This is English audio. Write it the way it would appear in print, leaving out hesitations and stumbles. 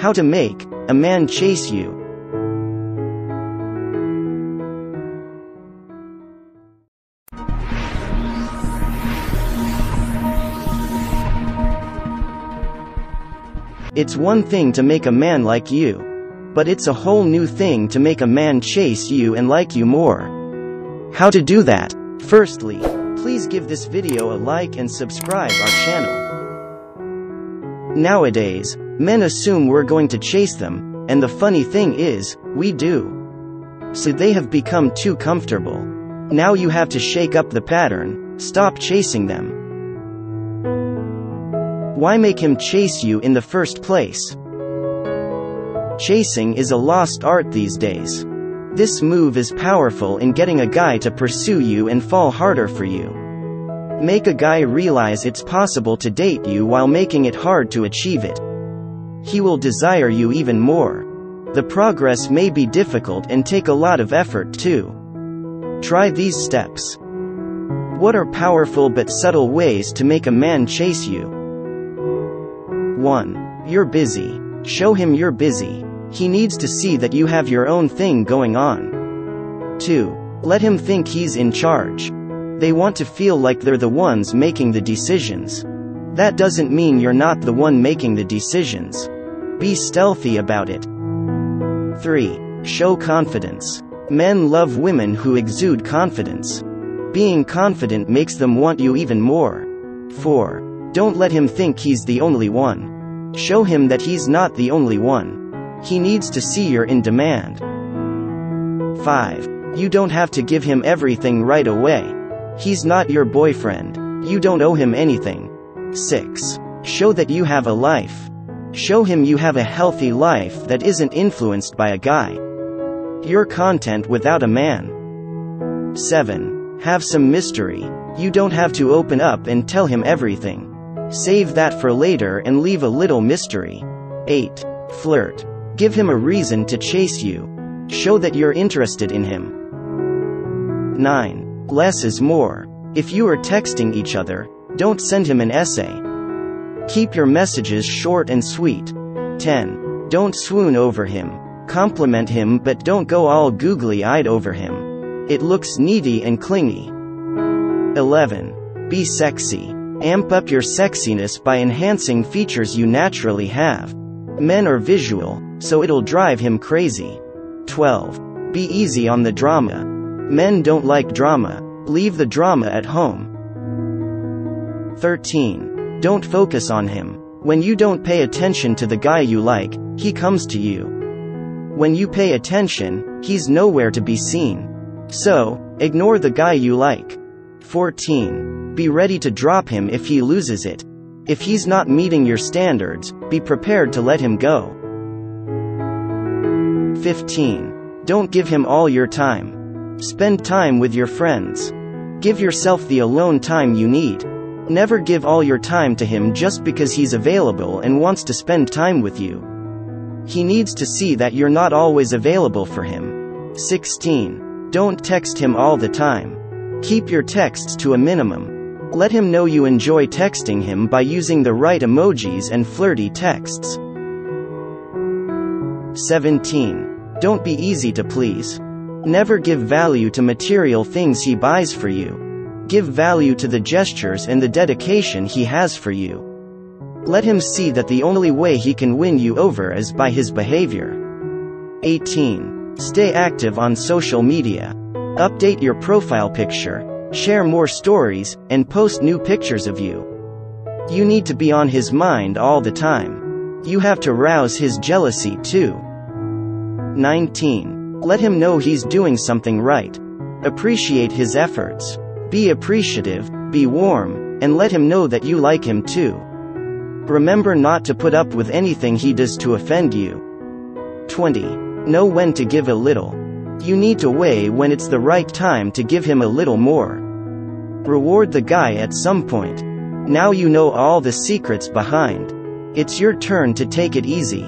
How to make a man chase you. It's one thing to make a man like you, but it's a whole new thing to make a man chase you and like you more. How to do that? Firstly, please give this video a like and subscribe our channel. Nowadays, men assume we're going to chase them, and the funny thing is, we do. So they have become too comfortable. Now you have to shake up the pattern, stop chasing them. Why make him chase you in the first place? Chasing is a lost art these days. This move is powerful in getting a guy to pursue you and fall harder for you. Make a guy realize it's possible to date you while making it hard to achieve it. He will desire you even more. The progress may be difficult and take a lot of effort too. Try these steps. What are powerful but subtle ways to make a man chase you? 1. You're busy. Show him you're busy. He needs to see that you have your own thing going on. 2. Let him think he's in charge. They want to feel like they're the ones making the decisions. That doesn't mean you're not the one making the decisions. Be stealthy about it. 3. Show confidence. Men love women who exude confidence. Being confident makes them want you even more. 4. Don't let him think he's the only one. Show him that he's not the only one. He needs to see you're in demand. 5. You don't have to give him everything right away. He's not your boyfriend. You don't owe him anything. 6. Show that you have a life. Show him you have a healthy life that isn't influenced by a guy. You're content without a man. 7. Have some mystery. You don't have to open up and tell him everything. Save that for later and leave a little mystery. 8. Flirt. Give him a reason to chase you. Show that you're interested in him. 9. Less is more. If you are texting each other, don't send him an essay. Keep your messages short and sweet. 10. Don't swoon over him. Compliment him but don't go all googly-eyed over him. It looks needy and clingy. 11. Be sexy. Amp up your sexiness by enhancing features you naturally have. Men are visual, so it'll drive him crazy. 12. Be easy on the drama. Men don't like drama. Leave the drama at home. 13. Don't focus on him. When you don't pay attention to the guy you like, he comes to you. When you pay attention, he's nowhere to be seen. So, ignore the guy you like. 14. Be ready to drop him if he loses it. If he's not meeting your standards, be prepared to let him go. 15. Don't give him all your time. Spend time with your friends. Give yourself the alone time you need. Never give all your time to him just because he's available and wants to spend time with you. He needs to see that you're not always available for him. 16. Don't text him all the time. Keep your texts to a minimum. Let him know you enjoy texting him by using the right emojis and flirty texts. 17. Don't be easy to please. Never give value to material things he buys for you. Give value to the gestures and the dedication he has for you. Let him see that the only way he can win you over is by his behavior. 18. Stay active on social media. Update your profile picture, share more stories, and post new pictures of you. You need to be on his mind all the time. You have to rouse his jealousy too. 19. Let him know he's doing something right. Appreciate his efforts. Be appreciative, be warm, and let him know that you like him too. Remember not to put up with anything he does to offend you. 20. Know when to give a little. You need to weigh when it's the right time to give him a little more. Reward the guy at some point. Now you know all the secrets behind. It's your turn to take it easy.